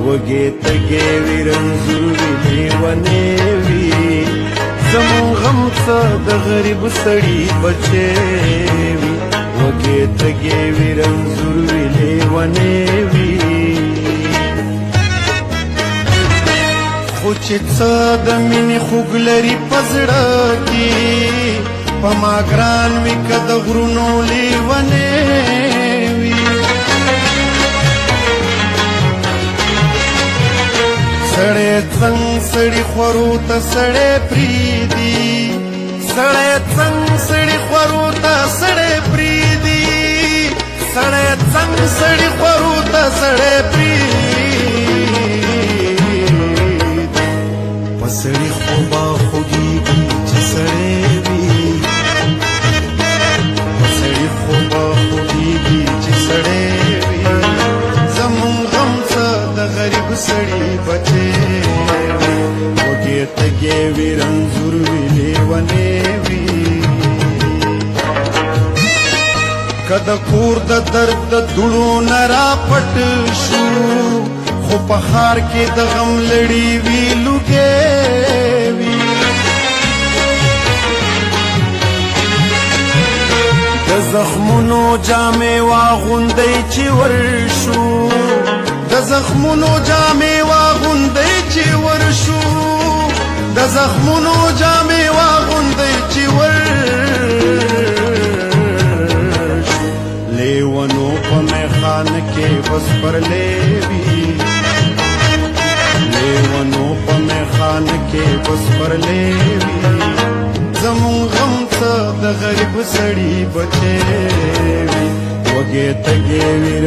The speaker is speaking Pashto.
وږې تږې وي رنځور وي لیونې وي زمون غم څه د غریب سړي بچې وي وږې تږې وي رنځور وي لیونې وي خو چې څه د مینې خوږ لري په زړه کې په ما ګران وي که د غرونو لیونې وي سړی څنګ سړي خورو ته سړی پرېږدي سړی څنګ سړي خورو ته سړی پرېږدي سړی څنګ سړي خورو ته سړی پرېږدي په سړي خو به خوږېږي چې سړی وي په سړي خو به خوږېږي چې سړی وي زمونږ غم څه د غریب سړي بچې وي وږې تږې وي رنځور وي لیونې وي که د کور د درد د دوړو نه راپټ شو خو په ښار کې د غم لړي وي لوګې وي د زخمونو جامې واغوندئ چې ورشو د زخمونو جامې واغوندئ چې ورشو د زخمونو جامې واغوندئ چې ورشو لیونو په میخانه کې بس پرلې وي لیونو په میخانه کې بس پرلې وي زمون غم څه د غریب سړي بچې وي وږې تږې وي